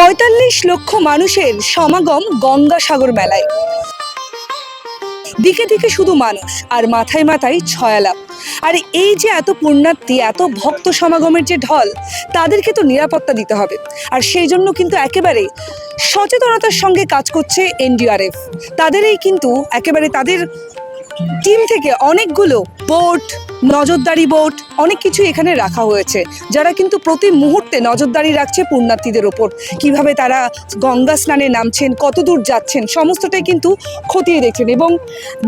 ৪৫ লক্ষ মানুষের সমাগম গঙ্গাসাগর মেলায়। দিকে দিকে শুধু মানুষ আর মাথায় মাথায় ছয়ালাপ। আর এই যে এত পুণ্যার্থী, এত ভক্ত সমাগমের যে ঢল, তাদেরকে তো নিরাপত্তা দিতে হবে। আর সেই জন্য কিন্তু একেবারে সচেতনতার সঙ্গে কাজ করছে এনডিআরএফ। তাদেরই কিন্তু একেবারে তাদের টিম থেকে অনেকগুলো বোট, নজরদারি বোট, অনেক কিছু এখানে রাখা হয়েছে, যারা কিন্তু প্রতি মুহূর্তে নজরদারি রাখছে পুণ্যার্থীদের ওপর। কিভাবে তারা গঙ্গা স্নানে নামছেন, কত দূর যাচ্ছেন, সমস্তটাই কিন্তু খতিয়ে দেখছেন। এবং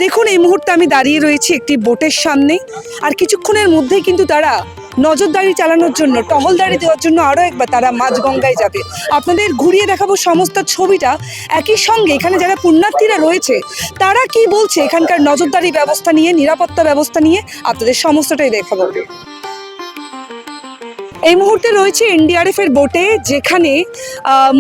দেখুন, এই মুহূর্তে আমি দাঁড়িয়ে রয়েছি একটি বোটের সামনে, আর কিছুক্ষণের মধ্যেই কিন্তু তারা নজরদারি চালানোর জন্য, টহলদারি দেওয়ার জন্য আরও একবার তারা মাঝ গঙ্গায় যাবে। আপনাদের ঘুরিয়ে দেখাবো সমস্ত ছবিটা। একই সঙ্গে এখানে যারা পুণ্যার্থীরা রয়েছে তারা কি বলছে এখানকার নজরদারি ব্যবস্থা নিয়ে, নিরাপত্তা ব্যবস্থা নিয়ে, আপনাদের সমস্তটাই দেখাবো। এই মুহূর্তে রয়েছে এনডিআরএফ এর বোটে, যেখানে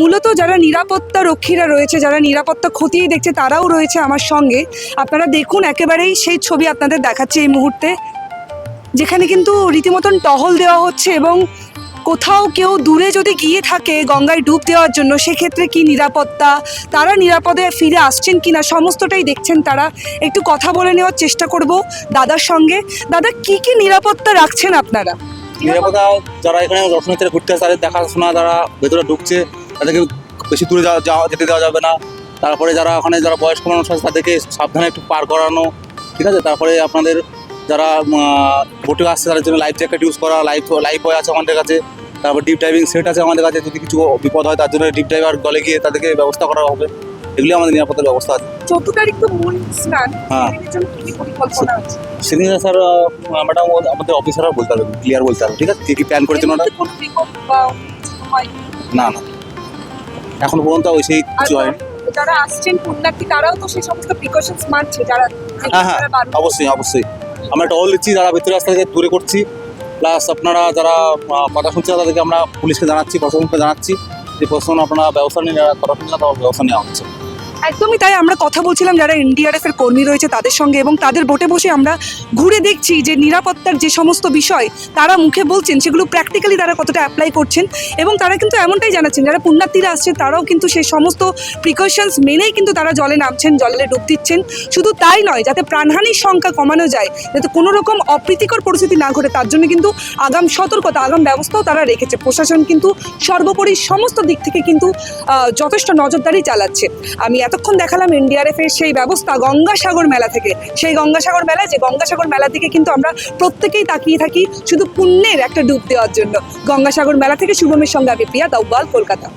মূলত যারা নিরাপত্তা রক্ষীরা রয়েছে, যারা নিরাপত্তা খতিয়ে দেখছে, তারাও রয়েছে আমার সঙ্গে। আপনারা দেখুন, একেবারেই সেই ছবি আপনাদের দেখাচ্ছে এই মুহূর্তে, যেখানে কিন্তু রীতিমতন টহল দেওয়া হচ্ছে। এবং কোথাও কেউ দূরে যদি গিয়ে থাকে গঙ্গায় ডুব দেওয়ার জন্য, সেক্ষেত্রে কি নিরাপত্তা, তারা নিরাপদে ফিরে আসছেন কিনা, সমস্তটাই দেখছেন তারা। একটু কথা বলে নেওয়ার চেষ্টা করব দাদার সঙ্গে। দাদা, কি কি নিরাপত্তা রাখছেন আপনারা? নিরাপত্তা, যারা এখানে দর্শনার্থীরা ঘুরতে আসে তাদের দেখাশোনা, যারা ভেতরে ঢুকছে তাদেরকে বেশি দূরে যেতে দেওয়া যাবে না। তারপরে যারা ওখানে যারা বয়স্ক মানুষ আছে তাদেরকে সাবধানে একটু পার করানো, ঠিক আছে। তারপরে আপনাদের যারা বোটে আসছে তাদের জন্য লাইফ জ্যাকেট ইউজ করা, লাইফ বয় আছে আমাদের কাছে। তারপর ডিপ ডাইভিং সেট আছে আমাদের কাছে, যদি কিছু বিপদ হয় তার জন্য ডিপ ডাইভার দলে গিয়ে তাদেরকে ব্যবস্থা করা হবে। এগুলি আমাদের নিরাপত্তার ব্যবস্থা আছে। 14 তারিখ তো মূল স্নান, হ্যাঁ, সেদিন স্যার ম্যাডাম আমাদের অফিসাররা বলতে হবে, ক্লিয়ার বলতে হবে, ঠিক আছে, কি প্ল্যান করেছেন ওরা। না না, এখন পর্যন্ত ওই সেই কিছু হয়নি। যারা আসছেন পুণ্যার্থী, তারাও তো সেই সমস্ত প্রিকশনস মানছে যারা। হ্যাঁ, অবশ্যই আমরা টহল দিচ্ছি, যারা ভেতরে রাস্তা থেকে দূরে করছি। প্লাস আপনারা যারা কথা শুনছেন তাদেরকে আমরা পুলিশকে জানাচ্ছি, প্রশাসনকে জানাচ্ছি যে প্রশাসন আপনারা ব্যবস্থা নিয়ে, যারা কথা শুনছে তারা ব্যবস্থা নেওয়া হচ্ছে। একদমই তাই। আমরা কথা বলছিলাম যারা এনডিআরএফ এর কর্মী রয়েছে তাদের সঙ্গে, এবং তাদের বোটে বসে আমরা ঘুরে দেখছি যে নিরাপত্তার যে সমস্ত বিষয় তারা মুখে বলছেন, সেগুলো প্র্যাকটিক্যালি তারা কতটা অ্যাপ্লাই করছেন। এবং তারা কিন্তু এমনটাই জানাচ্ছেন, যারা পুণ্যার্থীরা আসছে তারাও কিন্তু সেই সমস্ত প্রিকশনস মেনেই কিন্তু তারা জলে নামছেন, জলে ডুব দিচ্ছেন। শুধু তাই নয়, যাতে প্রাণহানির সংখ্যা কমানো যায়, যাতে কোনো রকম অপ্রীতিকর পরিস্থিতি না ঘটে, তার জন্য কিন্তু আগাম সতর্কতা, আগাম ব্যবস্থাও তারা রেখেছে। প্রশাসন কিন্তু সর্বোপরি সমস্ত দিক থেকে কিন্তু যথেষ্ট নজরদারি চালাচ্ছে। আমি এতক্ষণ দেখালাম এনডিআরএফ এর সেই ব্যবস্থা গঙ্গাসাগর মেলা থেকে। সেই গঙ্গাসাগর মেলা, যে গঙ্গাসাগর মেলা থেকে কিন্তু আমরা প্রত্যেকেই তাকিয়ে থাকি শুধু পুণ্যের একটা ডুব দেওয়ার জন্য। গঙ্গাসাগর মেলা থেকে শুভমের সঙ্গে আমি প্রিয়া, দাউবাল, কলকাতা।